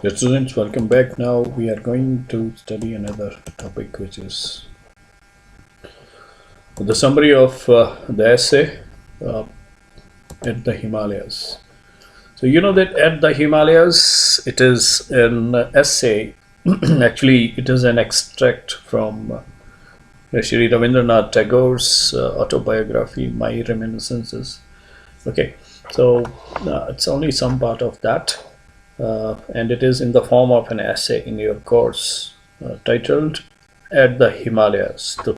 Dear students, welcome back. Now we are going to study another topic, which is the summary of the essay uh, at the Himalayas. So you know that at the Himalayas, it is an essay. Actually, it is an extract from Shri Rabindranath Tagore's autobiography, My Reminiscences. Okay, so it's only some part of that, and it is in the form of an essay in your course titled "At the Himalayas." The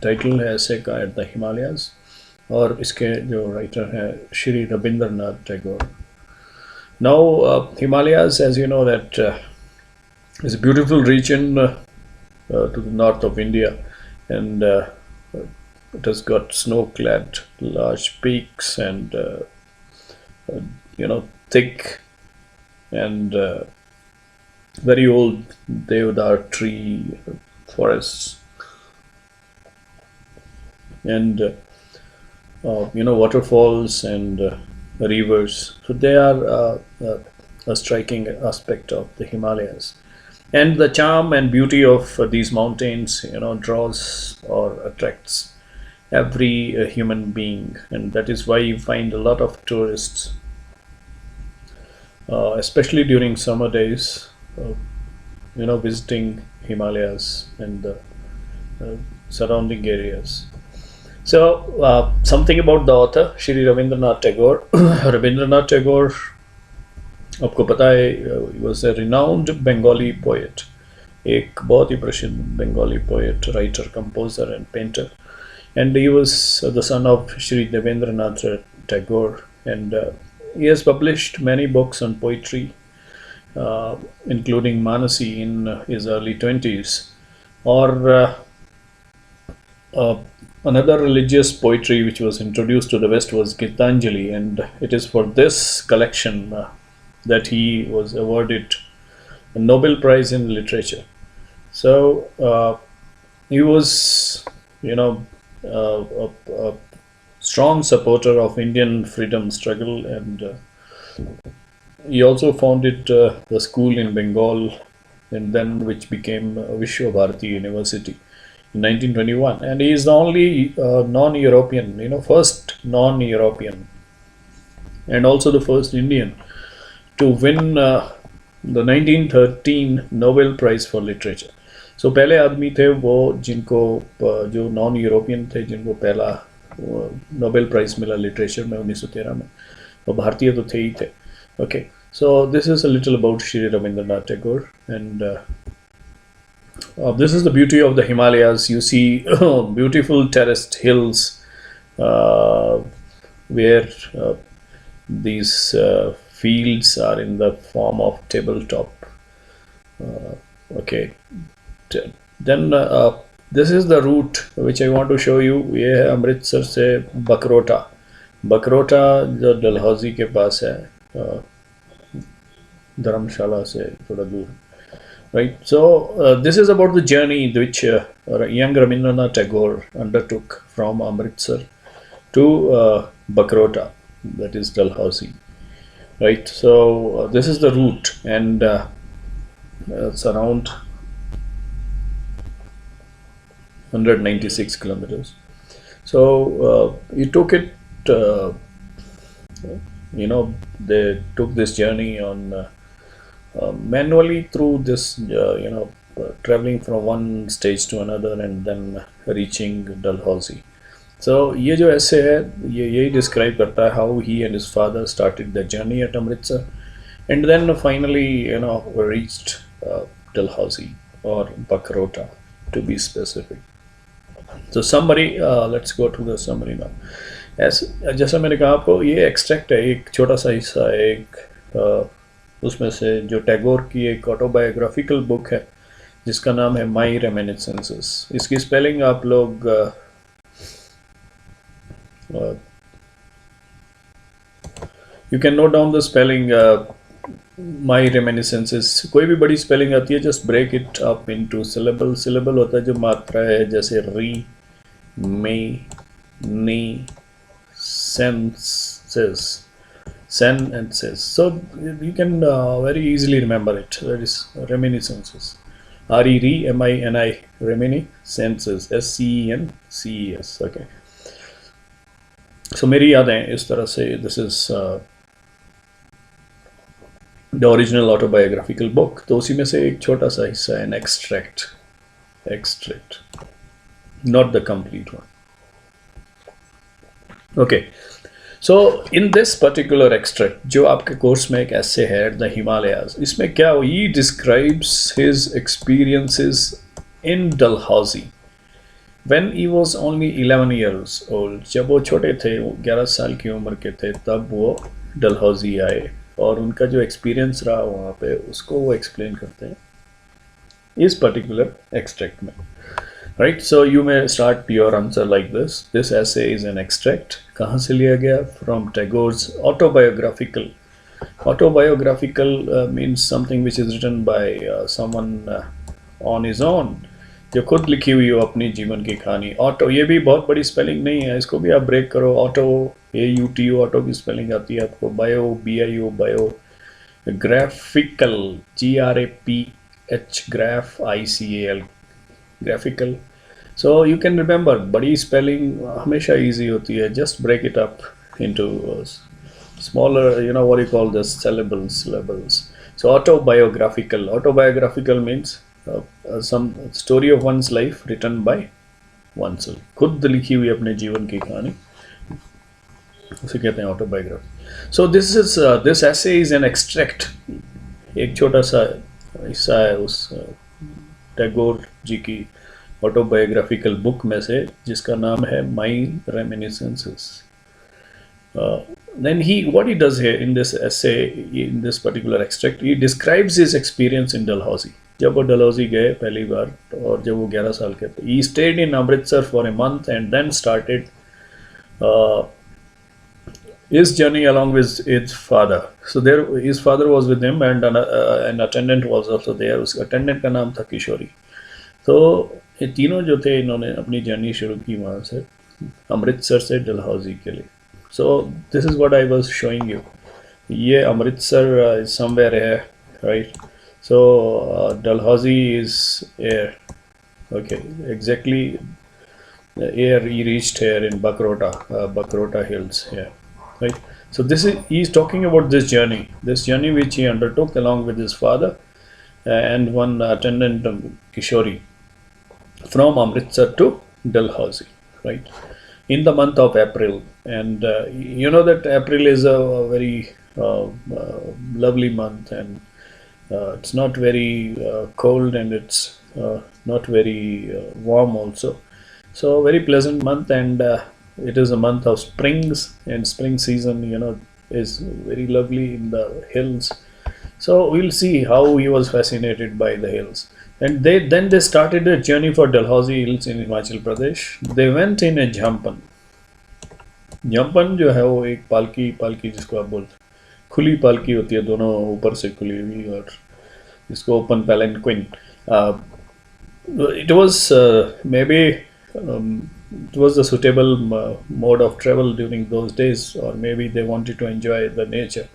title है ऐसे का at the Himalayas और इसके जो writer हैं Shri Rabindranath Tagore. Now Himalayas, as you know that, is a beautiful region to the north of India, and it has got snow-clad large peaks and thick and very old deodar tree forests, and waterfalls and rivers. So they are a striking aspect of the Himalayas, and the charm and beauty of these mountains draws or attracts every human being, and that is why you find a lot of tourists, especially during summer days, visiting Himalayas and the surrounding areas. So something about the author Shri Rabindranath Tagore. Rabindranath Tagore, आपको पता है, he was a renowned Bengali poet, एक बहुत ही प्रसिद्ध Bengali poet, writer, composer and painter, and he was the son of Shri Devendranath Tagore, and he has published many books on poetry, including Manasi in his early 20s, or another religious poetry which was introduced to the West was Gitanjali, and it is for this collection that he was awarded a Nobel Prize in Literature. So he was, a strong supporter of Indian freedom struggle, and he also founded the school in Bengal, and then which became Vishwa Bharati University in 1921, and he is the only non-European, first non-European, and also the first Indian to win the 1913 Nobel Prize for Literature. So पहले आदमी थे वो जिनको जो non-European थे जिनको पहला Nobel Prize मिला लिटरेचर में 1913 में, और भारतीय तो थे ही थे. Okay, so this is a little about Shri Rabindranath Tagore, and this is the beauty of the Himalayas. You see beautiful terraced hills where these fields are in the form of tabletop. Okay, then this is the route which I want to show you. ये है अमृतसर से बकरोटा. बकरोटा जो डलहौजी के पास है, धर्मशाला से थोड़ा दूर. Right, so this is about the journey which young Rabindranath Tagore undertook from Amritsar to Bakrota, that is Dalhousie. Right, so this is the route, and it's around 196 kilometers. So he took it, they took this journey on manually through this, traveling from one stage to another and then reaching Dalhousie. So ये जो ऐसे है ये यही describe करता है how he and his father started the journey at Amritsar, and then finally reached Dalhousie or Bakrota to be specific. So summary, let's go to the summary now. जैसा मैंने कहा आपको, ये extract है, एक छोटा सा हिस्सा है, एक उसमें से जो टैगोर की एक ऑटोबायोग्राफिकल बुक है जिसका नाम है माई रेमिनिसेंसेस. इसकी स्पेलिंग आप लोग you can note down the spelling my reminiscences. कोई भी बड़ी स्पेलिंग आती है, just break it up into syllable. Syllable होता है जो मात्रा है, जैसे re, mi, ni, sences. Sen and Ses. So you can very easily remember it. That is reminiscences. RERMINI, reminiscences. SCENCES. Okay. So मेरी यादें इस तरह से, this is the original autobiographical book. तो उसी में से एक छोटा सा हिस्सा है, an extract, not the complete one. Okay. So in this particular extract, जो आपके कोर्स में एक ऐसे है, The Himalayas, इसमें क्या हो, he describes his experiences in Dalhousie when he was only 11 years old. जब वो छोटे थे, वो 11 साल की उम्र के थे, तब वो डलहौजी आए और उनका जो एक्सपीरियंस रहा वहाँ पे, उसको वो एक्सप्लेन करते हैं इस पर्टिकुलर एक्सट्रैक्ट में. Right, so you may start your answer like this. This essay is an extract. कहाँ से लिया गया? From Tagore's autobiographical. Autobiographical means something which is written by someone on his own. जो खुद लिखी हुई हो अपनी जीवन की कहानी. ऑटो, ये भी बहुत बड़ी स्पेलिंग नहीं है, इसको भी आप ब्रेक करो. ऑटो, AUTO, ऑटो की स्पेलिंग आती है आपको. Bio, BIO, bio. Graphical, GRAPH, graph, ICAL, graphical. So you can remember, बड़ी spelling हमेशा easy होती है. Just break it up into smaller, you know what you call this, syllables. So autobiographical means some story of one's life written by oneself. खुद लिखी हुई अपने जीवन की कहानी, उसे कहते हैं autobiography. So this essay is an extract. एक छोटा सा हिस्सा है उस टैगोर जी की ऑटोबायोग्राफिकल बुक में से, जिसका नाम है माई reminiscences. Then what he does here in this essay, in this particular extract, he describes his experience in Dalhousie. जब वो डलहौजी गए पहली बार और जब वो 11 साल के थे, he stayed in Amritsar for a month and then started his journey along with his father. So his father was with him and an attendant was also there. उस attendant का नाम था किशोरी. तो ये तीनों जो थे, इन्होंने अपनी जर्नी शुरू की वहाँ से, अमृतसर से डलहौजी के लिए. So this is what I was showing you. ये Amritsar is somewhere here, right? So Dalhousie is here. Okay, exactly. Here he reached here in Bakrota Hills here. Right. So he's talking about this journey which he undertook along with his father and one attendant, Kishori, from Amritsar to Dalhousie, right, in the month of April. And you know that April is a very lovely month, and it's not very cold, and it's not very warm also. So very pleasant month, and it is a month of springs, and spring season, you know, is very lovely in the hills. So we'll see how he was fascinated by the hills. And then they started a journey for Dalhousie Hills in Himachal Pradesh. They went in a jhampan. जम्पन जो है वो एक पालकी जिसको आप बोलते हैं, खुली पालकी होती है, दोनों ऊपर से खुली हुई, और जिसको open palanquin. It was maybe it was a suitable mode of travel during those days, or maybe they wanted to enjoy the nature.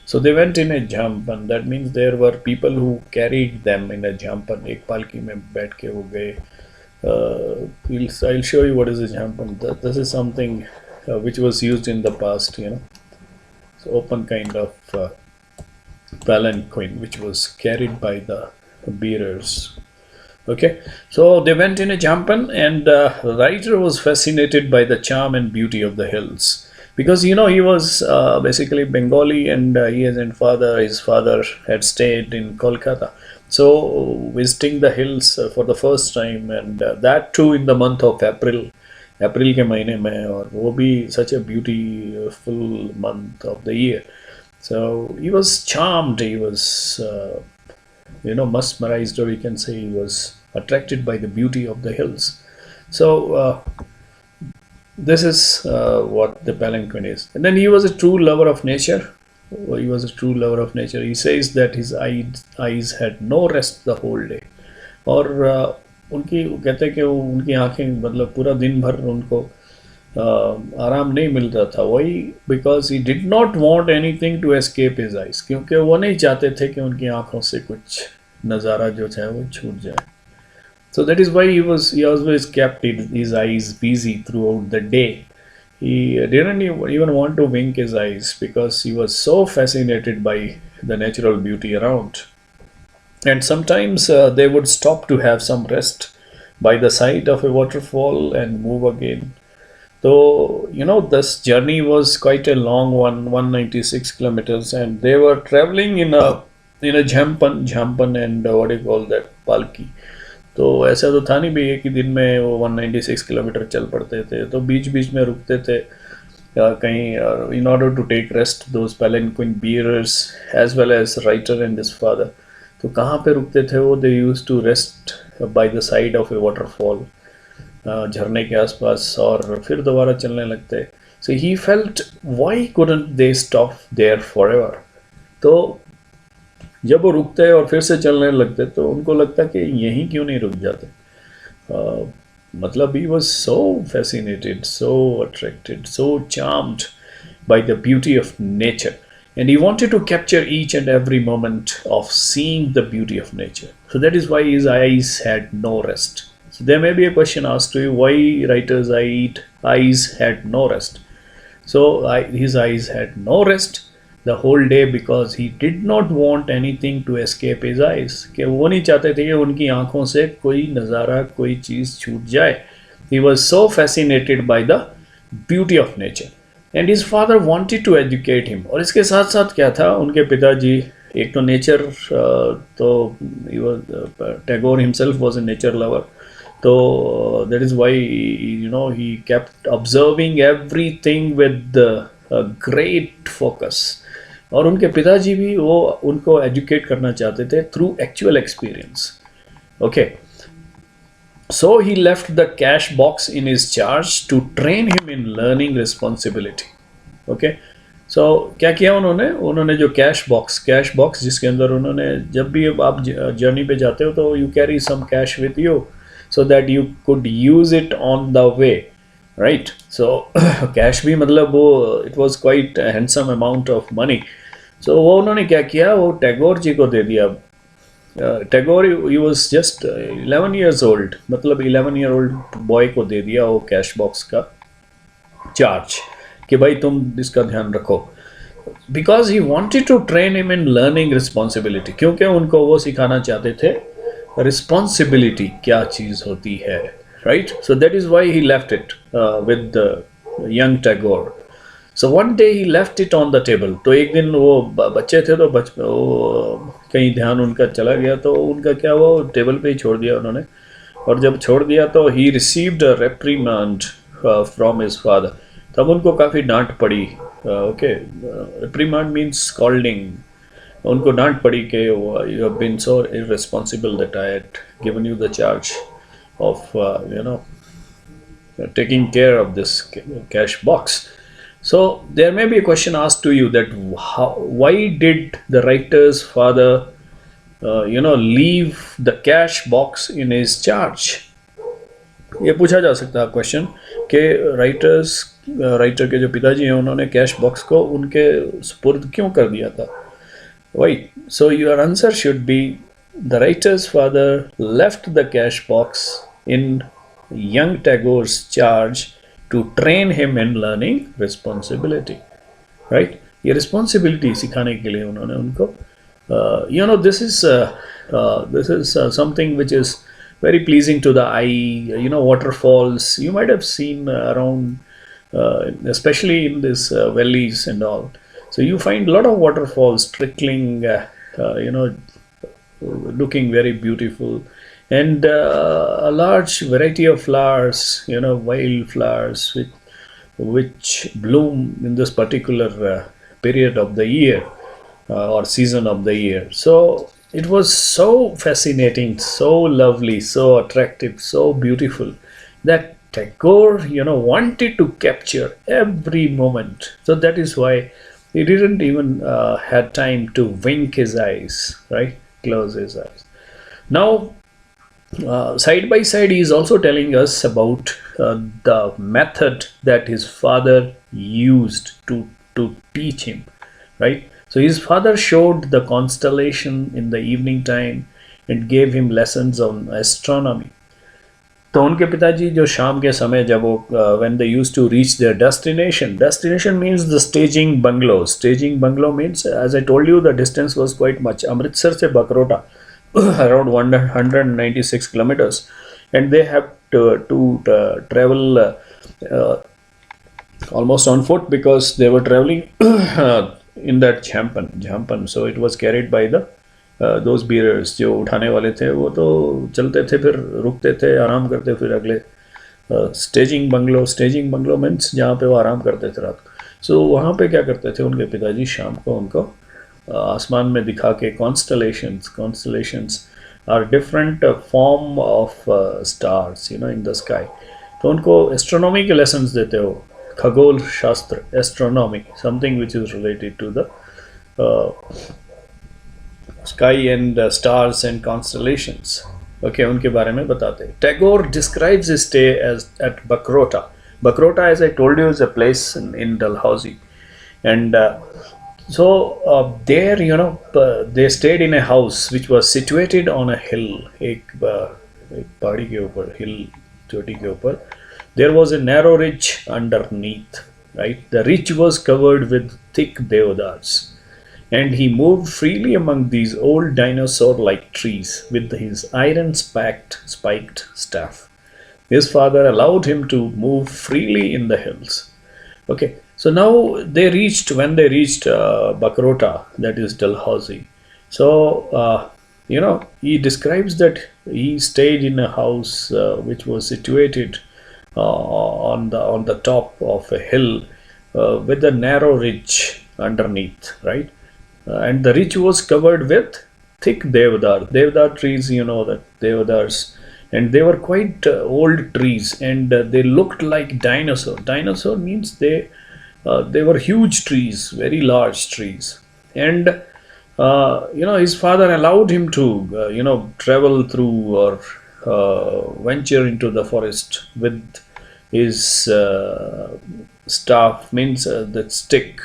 So they went in a jhampan. That means there were people who carried them in a jhampan. एक पालकी में बैठ के वो गए. I'll show you what is a jhampan. This is something which was used in the past, you know. So open kind of palanquin which was carried by the bearers. Okay, so they went in a jhampan, and the writer was fascinated by the charm and beauty of the hills, because you know he was basically Bengali, and his father had stayed in Kolkata. So visiting the hills for the first time, and that too in the month of April के महीने में, और वो भी such a beautiful month of the year. So he was charmed, he was mesmerized, or you can say he was attracted by the beauty of the hills. So this is what the palanquin is. And then he was a true lover of nature. He says that his eyes had no rest the whole day. और उनकी कहते हैं कि उनकी आंखें मतलब पूरा दिन भर उनको आराम नहीं मिलता था, वही because he did not want anything to escape his eyes, क्योंकि वो नहीं चाहते थे कि उनकी आंखों से कुछ नज़ारा जो है वो छूट जाए. So that is why he always kept his eyes busy throughout the day. He didn't even want to wink his eyes because he was so fascinated by the natural beauty around. And sometimes they would stop to have some rest by the side of a waterfall and move again. So, this journey was quite a long one, 196 kilometers, and they were traveling in a jhampan and what do you call that, palki. तो ऐसा तो था नहीं भी एक ही दिन में वो 196 किलोमीटर चल पड़ते थे, तो बीच बीच में रुकते थे कहीं in order to take rest. Those palanquin bearers as well as writer and his father, तो कहाँ पे रुकते थे वो? They used to rest by the side of a waterfall, झरने के आसपास, और फिर दोबारा चलने लगते. So he felt, why couldn't they stop there forever? तो जब वो रुकते और फिर से चलने लगते तो उनको लगता कि यहीं क्यों नहीं रुक जाते. मतलब he was so fascinated, so attracted, so charmed by the beauty of nature, and he wanted to capture each and every moment of seeing the beauty of nature. So that is why his eyes had no rest. So there may be a question asked to you, why writer's eyes had no rest. So his eyes had no rest the whole day because he did not want anything to escape his eyes. कि वो नहीं चाहते थे कि उनकी आंखों से कोई नज़ारा, कोई चीज़ छूट जाए. He was so fascinated by the beauty of nature, and his father wanted to educate him. और इसके साथ साथ क्या था, उनके पिताजी एक तो नेचर, तो Tagore himself was a nature lover. So that is why he kept observing everything with a great focus. और उनके पिताजी भी वो उनको एजुकेट करना चाहते थे through actual experience. Okay, so he left the cash box in his charge to train him in learning responsibility. Okay, so क्या किया उन्होंने जो कैश बॉक्स जिसके अंदर उन्होंने, जब भी आप जर्नी पे जाते हो तो you carry some cash with you so that you could use it on the way, right? So cash भी मतलब वो it was quite a handsome amount of money. So वो उन्होंने क्या किया, वो टैगोर जी को दे दिया. Tagore he was just 11 years old, मतलब 11-year-old बॉय को दे दिया वो कैश बॉक्स का चार्ज कि भाई तुम इसका ध्यान रखो. Because he wanted to train him in learning responsibility, क्योंकि उनको वो सिखाना चाहते थे responsibility क्या चीज़ होती है, right? So that is why he left it with the young Tagore. So one day he left it on the table. तो एक दिन वो बच्चे थे तो वो कहीं ध्यान उनका चला गया, तो उनका क्या वो टेबल पे ही छोड़ दिया उन्होंने. और जब छोड़ दिया तो he received a reprimand from his father. तब उनको काफ़ी डांट पड़ी. Okay, reprimand means scolding. उनको डांट पड़ी कि you have been so irresponsible that I had given you the charge of taking care of this cash box. So there may be a question asked to you that why did the writer's father leave the cash box in his charge? ये पूछा जा सकता है question कि writer के जो पिताजी हैं उन्होंने कैश बॉक्स को उनके सुपुर्द क्यों कर दिया था. Right. So your answer should be, the writer's father left the cash box in young Tagore's charge to train him in learning responsibility. Right? ये responsibility सिखाने के लिए उन्होंने उनको this is something which is very pleasing to the eye. Waterfalls you might have seen around, especially in this valleys and all. So you find a lot of waterfalls trickling, looking very beautiful, and a large variety of flowers, wild flowers which bloom in this particular period of the year or season of the year. So it was so fascinating, so lovely, so attractive, so beautiful that Tagore, wanted to capture every moment. So that is why he didn't even had time to wink his eyes, right? Close his eyes. Now, Side by side, he is also telling us about the method that his father used to teach him, right? So his father showed the constellation in the evening time and gave him lessons on astronomy. तो उनके पिताजी जो शाम के समय जब वो when they used to reach their destination means the staging bungalow means, as I told you, the distance was quite much. Amritsar से बकरोटा around 196 kilometers, and they have to travel almost on foot because they were traveling in that jhampan. So it was carried by the those bearers जो उठाने वाले थे, वो तो चलते थे, फिर रुकते थे, आराम करते, फिर अगले स्टेजिंग बंगलो मीन्स जहाँ पे वो आराम करते थे रात को. सो वहाँ पे क्या करते थे उनके पिताजी, शाम को उनको आसमान में दिखा के constellations are different form of stars in the sky. तो उनको एस्ट्रोनॉमी के लेसन्स देते हो, खगोल शास्त्र, astronomy, something which is related to the sky and stars and constellations. Okay, उनके बारे में बताते हैं. Tagore describes his stay as at Bakrota. Bakrota, as I told you, is a place in Dalhousie. And there, they stayed in a house which was situated on a hill. एक पहाड़ी के ऊपर, हिल, चोटी के ऊपर. There was a narrow ridge underneath, right? The ridge was covered with thick deodars, and he moved freely among these old dinosaur-like trees with his spiked staff. His father allowed him to move freely in the hills. Okay, so now when they reached Bakrota, that is Dalhousie. So, he describes that he stayed in a house which was situated on the top of a hill with a narrow ridge underneath, right? And the ridge was covered with thick deodar trees, that deodars, and they were quite old trees, and they looked like dinosaur means they were huge trees, very large trees. And his father allowed him to travel through or venture into the forest with his staff, means that stick,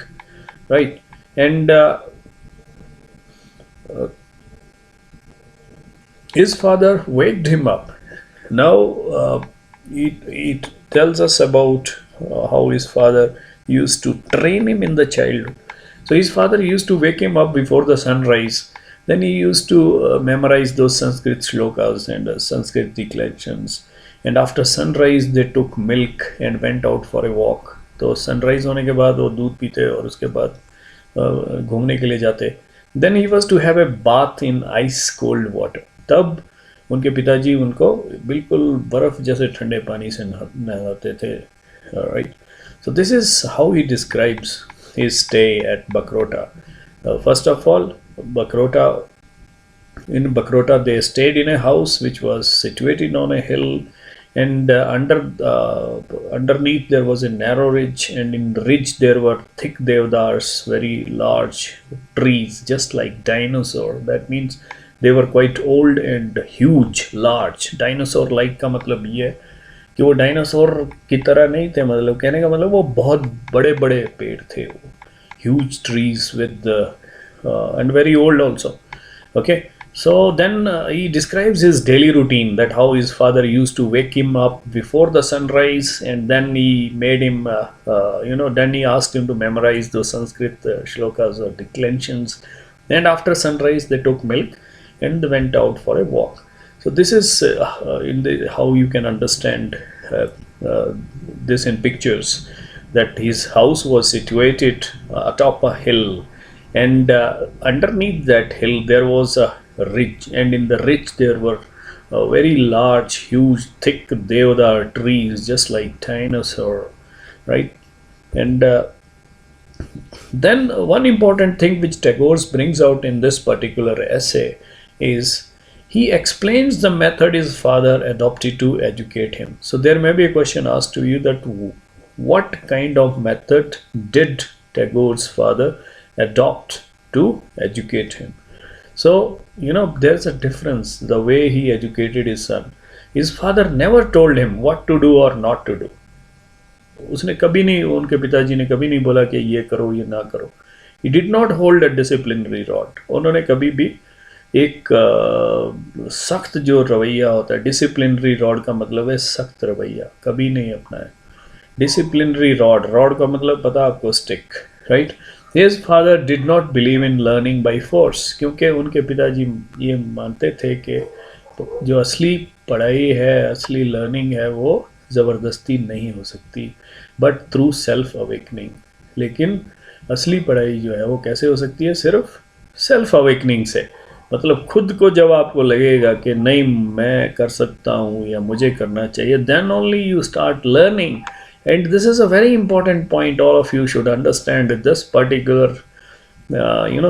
right? And his father waked him up. Now it tells us about how his father used to train him in the childhood. So his father used to wake him up before the sunrise. Then he used to memorize those Sanskrit shlokas and Sanskrit declensions. And after sunrise, they took milk and went out for a walk. तो sunrise होने के बाद वो दूध पीते और उसके बाद घूमने के लिए जाते. Then he was to have a bath in ice cold water. तब उनके पिताजी उनको बिल्कुल बर्फ जैसे ठंडे पानी से नहलाते थे, right? So this is how he describes his stay at Bakrota. First of all, in Bakrota they stayed in a house which was situated on a hill, and underneath there was a narrow ridge, and in the ridge there were thick deodars, very large trees, just like dinosaur. That means they were quite old and huge, large. Dinosaur like का मतलब ये है कि वो dinosaur की तरह नहीं थे, मतलब कहने का मतलब वो बहुत बड़े बड़े पेड़ थे, वो huge trees with and very old also. Okay, so then he describes his daily routine, that how his father used to wake him up before the sunrise, and then he made him then he asked him to memorize those Sanskrit shlokas or declensions, and after sunrise they took milk and went out for a walk. So this is how you can understand this in pictures, that his house was situated atop a hill, and underneath that hill there was a ridge, and in the ridge there were very large, huge, thick deodar trees, just like dinosaur, right? And then one important thing which Tagore brings out in this particular essay is he explains the method his father adopted to educate him. So there may be a question asked to you that what kind of method did Tagore's father adopt to educate him? So, there's a difference the way he educated his son. His father never told him what to do or not to do. उसने कभी नहीं, उनके पिताजी ने कभी नहीं बोला कि ये करो ये ना करो. He did not hold a disciplinary rod. उन्होंने कभी भी एक सख्त जो रवैया होता है, डिसिप्लिनरी रॉड का मतलब है सख्त रवैया, कभी नहीं अपनाया. डिसिप्लिनरी रॉड, रॉड का मतलब पता आपको, stick, right. His father did not believe in learning by force, क्योंकि उनके पिताजी ये मानते थे कि जो असली पढ़ाई है, असली लर्निंग है, वो ज़बरदस्ती नहीं हो सकती, बट थ्रू सेल्फ अवेकनिंग. लेकिन असली पढ़ाई जो है वो कैसे हो सकती है? सिर्फ सेल्फ अवेकनिंग से. मतलब खुद को जब आपको लगेगा कि नहीं मैं कर सकता हूँ या मुझे करना चाहिए, then only you start learning. And this is a very important point all of you should understand this particular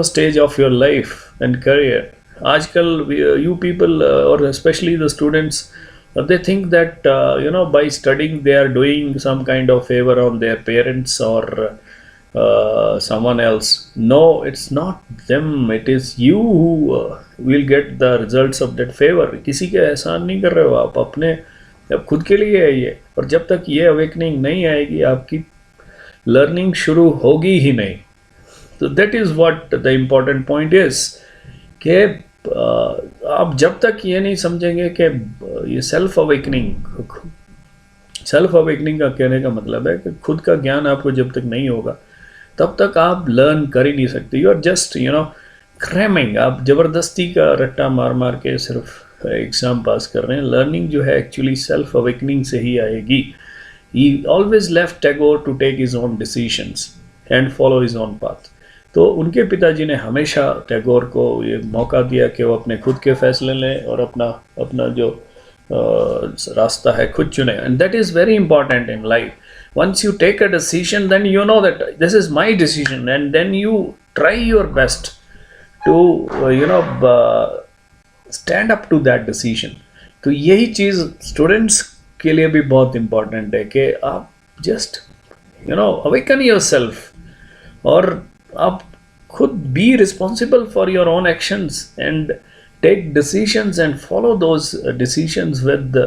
stage of your life and career. आजकल यू पीपल और specially the students, they think that by studying they are doing some kind of favor on their parents or someone else. No, it's not them, it is you who will get the results of that favor. किसी के एहसान नहीं कर रहे हो आप, अपने अब खुद के लिए है ये. और जब तक ये अवेकनिंग नहीं आएगी, आपकी लर्निंग शुरू होगी ही नहीं. तो that is what the important point is कि आप जब तक ये नहीं समझेंगे कि ये सेल्फ अवेकनिंग का कहने का मतलब है कि खुद का ज्ञान आपको जब तक नहीं होगा, तब तक आप लर्न कर ही नहीं सकते. You are just cramming. आप ज़बरदस्ती का रट्टा मार मार के सिर्फ एग्ज़ाम पास कर रहे हैं. लर्निंग जो है एक्चुअली सेल्फ अवेकनिंग से ही आएगी. He always left Tagore to take his own decisions and follow his own path. तो उनके पिताजी ने हमेशा टैगोर को ये मौका दिया कि वो अपने खुद के फैसले लें और अपना जो रास्ता है खुद चुने. And that is very important in life. Once you take a decision, then you know that this is my decision, and then you try your best to stand up to that decision. तो यही चीज़ students के लिए भी बहुत important है कि आप just awaken your self, और आप खुद be responsible for your own actions and take decisions and follow those decisions with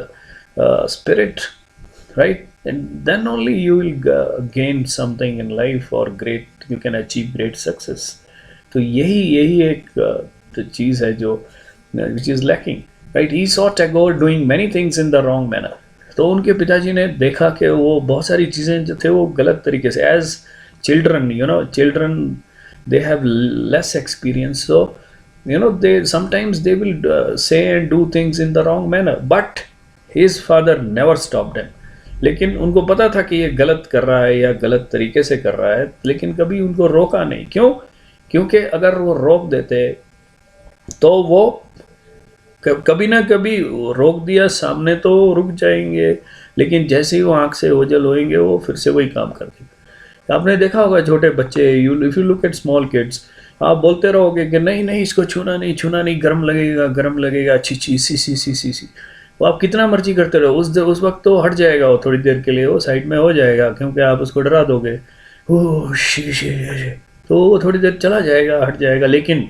spirit, right? And then only you will gain something in life, or you can achieve great success. तो यही एक चीज़ है जो which is lacking, right? He saw Tagore doing many things in the wrong manner. तो उनके पिताजी ने देखा कि वो बहुत सारी चीज़ें जो थे वो गलत तरीके से, as children they have less experience, so they sometimes they will say and do things in the wrong manner, but his father never stopped him. लेकिन उनको पता था कि ये गलत कर रहा है या गलत तरीके से कर रहा है, लेकिन कभी उनको रोका नहीं. क्यों? क्योंकि अगर वो रोक देते तो वो कभी ना कभी रोक दिया सामने तो रुक जाएंगे, लेकिन जैसे ही वो आँख से ओझल होएंगे वो फिर से वही काम कर देंगे. आपने देखा होगा छोटे बच्चे, if you look at small kids, आप बोलते रहोगे कि नहीं इसको छूना नहीं, गर्म लगेगा, छी सी. वो आप कितना मर्जी करते रहो, उस वक्त तो हट जाएगा, वो थोड़ी देर के लिए वो साइड में हो जाएगा, क्योंकि आप उसको डरा दोगे. ओह शी, तो वो थोड़ी देर चला जाएगा, हट जाएगा. लेकिन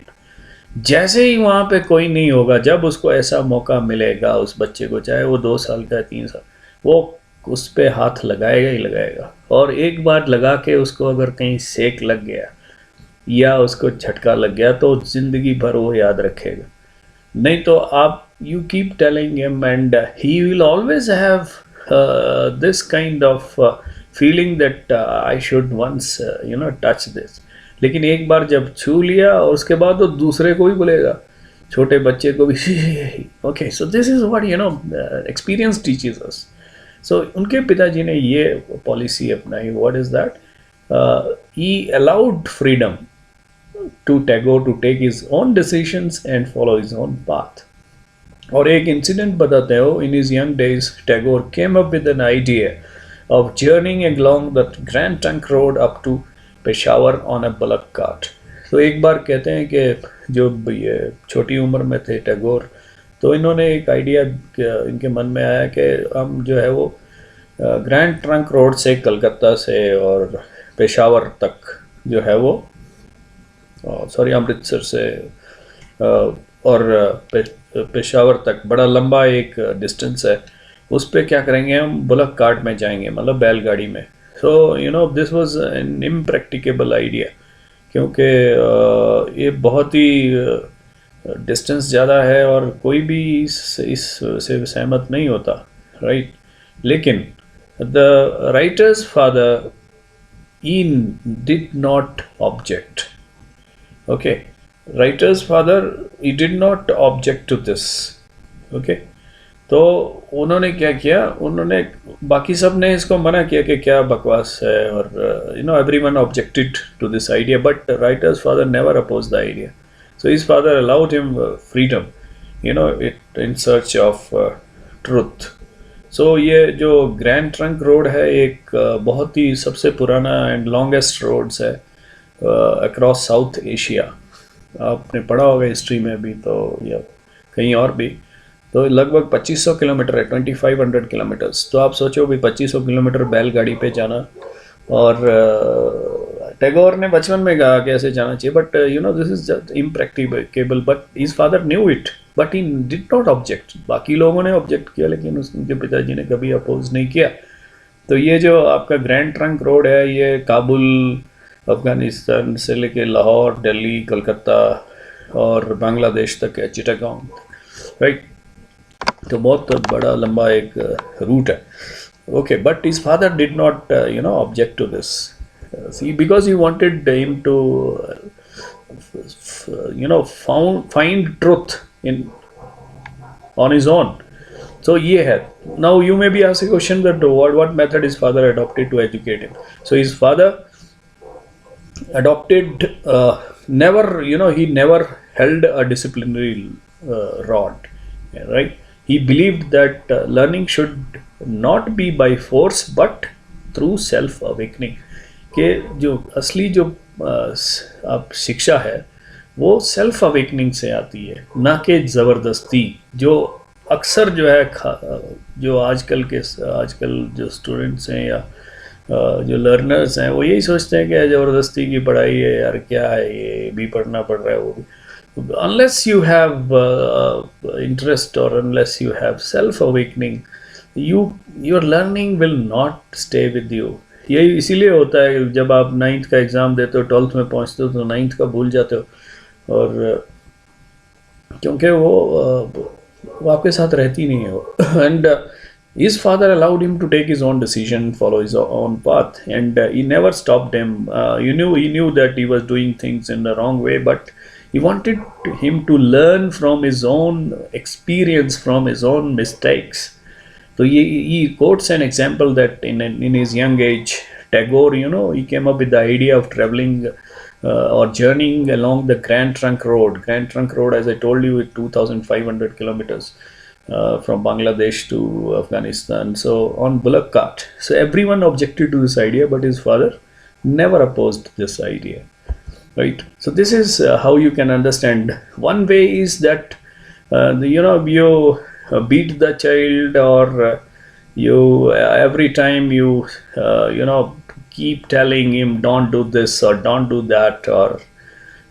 जैसे ही वहाँ पे कोई नहीं होगा, जब उसको ऐसा मौका मिलेगा उस बच्चे को, चाहे वो 2 साल का है 3 साल, वो उस पर हाथ लगाएगा ही लगाएगा. और एक बार लगा के उसको अगर कहीं सेक लग गया या उसको झटका लग गया तो ज़िंदगी भर वो याद रखेगा. नहीं तो आप you keep telling him and he will always have this kind of feeling that I should once touch this. लेकिन एक बार जब छू लिया और उसके बाद तो दूसरे को भी बोलेगा, छोटे बच्चे को भी. Okay, so this is what experience teaches us. So उनके पिताजी ने ये पॉलिसी अपनाई. What is that? He allowed freedom to Tagore to take his own decisions and follow his own path. और एक इंसिडेंट बताते हो. In his young days, Tagore came up with an idea of journeying along the Grand Trunk Road up to Peshawar on a bullock cart. तो एक बार कहते हैं कि जो ये छोटी उम्र में थे टैगोर, तो इन्होंने एक आइडिया इनके मन में आया कि हम जो है वो ग्रैंड ट्रंक रोड से कलकत्ता से और पेशावर तक जो है वो अमृतसर से और पेशावर तक बड़ा लंबा एक डिस्टेंस है, उस पे क्या करेंगे हम, बुलक कार्ट में जाएंगे, मतलब बैलगाड़ी में। So you know this was an impracticable idea, क्योंकि ये बहुत ही डिस्टेंस ज़्यादा है और कोई भी इस से सहमत नहीं होता, राइट। लेकिन the writer's father in did not object, okay, writer's father he did not object to this, okay. तो उन्होंने क्या किया, उन्होंने, बाकी सब ने इसको मना किया कि क्या बकवास है, और you know everyone objected to this idea, but writer's father never oppose the idea. So his father allowed him freedom, you know, it in search of truth. So ये जो ग्रैंड ट्रंक रोड है, एक बहुत ही सबसे पुराना and longest roads है across south Asia. आपने पढ़ा होगा हिस्ट्री में भी तो, या कहीं और भी, तो लगभग 2500 किलोमीटर है, 2500 किलोमीटर्स. तो आप सोचो भी 2500 किलोमीटर बैलगाड़ी पे जाना. और टैगोर ने बचपन में कहा कि ऐसे जाना चाहिए, but you know this is just impracticable, but his father knew it, but he did not object. बाकी लोगों ने ऑब्जेक्ट किया, लेकिन उनके पिताजी ने कभी अपोज नहीं किया. तो ये जो आपका ग्रैंड ट्रंक रोड है, ये काबुल, अफगानिस्तान से लेके लाहौर, दिल्ली, कलकत्ता और बांग्लादेश तक है, चिटागोंग, राइट. तो बहुत बड़ा लंबा एक रूट है. Okay, but his father did not, you know, object to this. See, because he wanted him to, you know, find truth in on his own. So ये है. Now you may be asking a question that what method his father adopted to educate him. So his father adopted, never, you know, he never held a disciplinary rod, right? He believed that learning should not be by force but through self awakening. कि जो असली जो आप शिक्षा है वो self awakening से आती है, ना कि ज़बरदस्ती. जो अक्सर जो है जो आजकल जो स्टूडेंट्स हैं या जो लर्नर्स हैं, वो यही सोचते हैं कि ज़बरदस्ती की पढ़ाई है यार, क्या है ये भी पढ़ना पड़ रहा है, वो भी. Unless you have interest or unless you have self awakening, your learning will not stay with you. यही इसीलिए होता है कि जब आप 9th का एग्ज़ाम देते हो, 12th में पहुंचते हो, तो 9th का भूल जाते हो, और क्योंकि वो आपके साथ रहती नहीं है वो. And his father allowed him to take his own decision, follow his own path, and he never stopped him. He knew that he was doing things in the wrong way, but he wanted him to learn from his own experience, from his own mistakes. So he quotes an example that in his young age, Tagore, you know, he came up with the idea of traveling or journeying along the Grand Trunk Road. Grand Trunk Road, as I told you, is 2,500 kilometers from Bangladesh to Afghanistan. So on bullock cart. So everyone objected to this idea, but his father never opposed this idea. Right. So this is how you can understand. One way is that you know, you beat the child, or you every time you you know, keep telling him don't do this or don't do that, or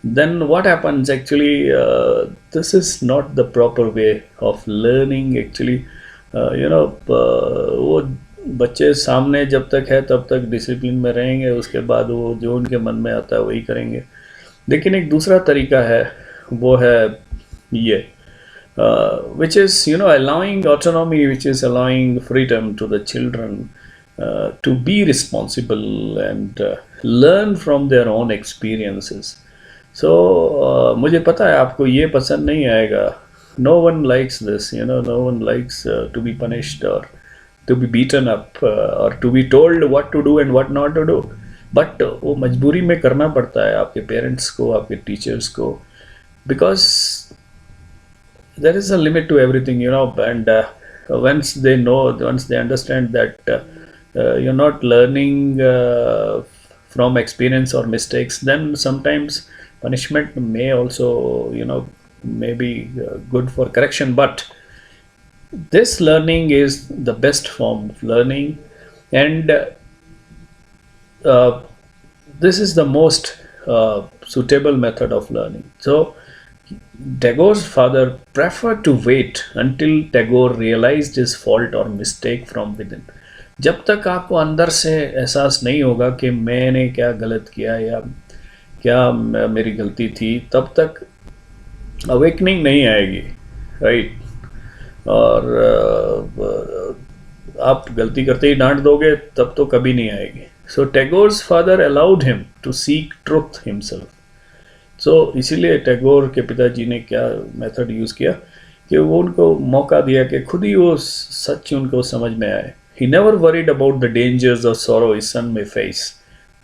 then what happens actually, this is not the proper way of learning actually. You know, वो बच्चे सामने जब तक है तब तक discipline में रहेंगे, उसके बाद वो जो उनके मन में आता है वही करेंगे. लेकिन एक दूसरा तरीका है, वो है ये, which is, you know, allowing autonomy, which is allowing freedom to the children to be responsible and learn from their own experiences. So मुझे पता है आपको ये पसंद नहीं आएगा. No one likes this, you know, no one likes to be punished or to be beaten up or to be told what to do and what not to do. But वो मजबूरी में करना पड़ता है आपके पेरेंट्स को, आपके teachers को, because there is a limit to everything, you know. And once they understand that you're not learning from experience or mistakes, then sometimes punishment may also, you know, may be good for correction. But this learning is the best form of learning, and this is the most suitable method of learning. So Tagore's father preferred to wait until Tagore realized his fault or mistake from within. जब तक आपको अंदर से एहसास नहीं होगा कि मैंने क्या गलत किया या क्या मेरी गलती थी, तब तक अवेकनिंग नहीं आएगी, राइट? और आप गलती करते ही डांट दोगे तब तो कभी नहीं आएगी. So Tagore's father allowed him to seek truth himself. So इसीलिए टैगोर के पिताजी ने क्या मेथड यूज़ किया कि वो उनको मौका दिया कि खुद ही वो सच उनको समझ में आए. He never worried about the dangers और सॉरो हिज सन में फेस.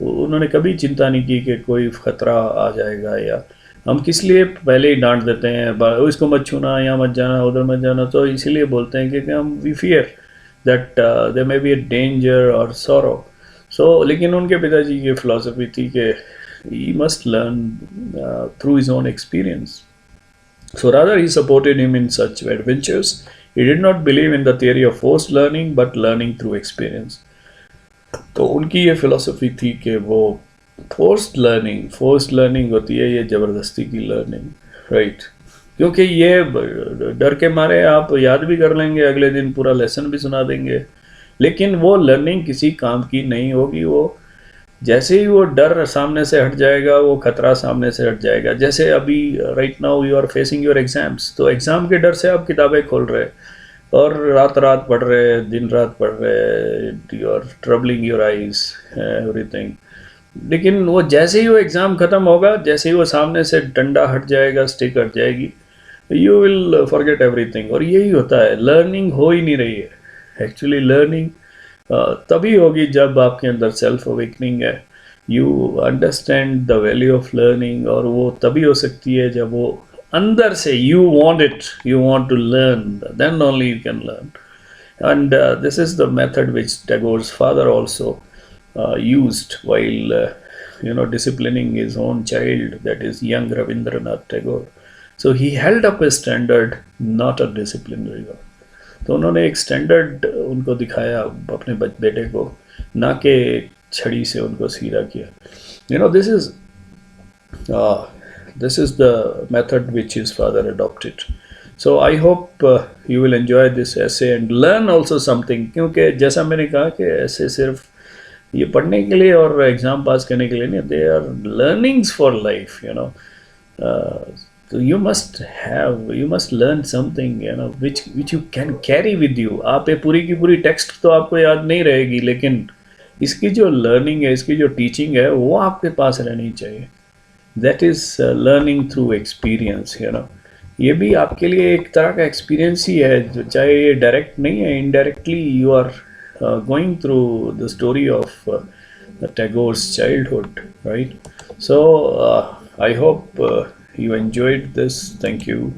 उन्होंने कभी चिंता नहीं की कि कोई खतरा आ जाएगा, या हम किस लिए पहले ही डांट देते हैं, इसको मत छूना, यहाँ मत जाना, उधर मत जाना. तो इसीलिए बोलते हैं कि हम we fear that there may be a danger और सॉरो. सो लेकिन उनके पिताजी की फिलॉसफी थी कि he must learn through his own experience. So rather, he supported him in such adventures. He did not believe in the theory of forced learning, but learning through experience. तो उनकी ये philosophy थी कि वो forced learning होती है, ये ज़बरदस्ती की लर्निंग, राइट? क्योंकि ये डर के मारे आप याद भी कर लेंगे, अगले दिन पूरा लेसन भी सुना देंगे, लेकिन वो लर्निंग किसी काम की नहीं होगी. वो जैसे ही वो डर सामने से हट जाएगा, वो खतरा सामने से हट जाएगा. जैसे अभी right now you are facing your exams, तो एग्ज़ाम के डर से आप किताबें खोल रहे और रात रात पढ़ रहे, दिन रात पढ़ रहे, you are troubling your eyes everything. लेकिन वो जैसे ही वो एग्ज़ाम ख़त्म होगा, जैसे ही वो सामने से डंडा हट जाएगा, स्टिक हट जाएगी, यू विल फॉरगेट एवरीथिंग. और यही होता है, लर्निंग हो ही नहीं रही है. एक्चुअली लर्निंग तभी होगी जब आपके अंदर सेल्फ अवेकनिंग है, you understand the value of learning. और वो तभी हो सकती है जब वो अंदर से you want it, you want to learn, then only you can learn. And this is the method which Tagore's father also used while disciplining his own child, that is young Rabindranath Tagore. So he held up a standard, not a disciplinary one. तो उन्होंने एक standard उनको दिखाया अपने बेटे को, ना कि छड़ी से उनको सीधा किया. This is the method which his father adopted. So I hope you will enjoy this essay and learn also something. क्योंकि जैसा मैंने कहा कि ऐसे सिर्फ ये पढ़ने के लिए और एग्ज़ाम पास करने के लिए नहीं, they are learnings for life, So you must learn something, which you can carry with you. आप ये पूरी की पूरी टेक्स्ट तो आपको याद नहीं रहेगी, लेकिन इसकी जो लर्निंग है, इसकी जो टीचिंग है, वो आपके पास रहनी चाहिए. That is learning through experience, ये भी आपके लिए एक तरह का एक्सपीरियंस ही है, चाहे ये डायरेक्ट नहीं है, indirectly you are going through the story of Tagore's childhood, right? So I hope you enjoyed this. Thank you.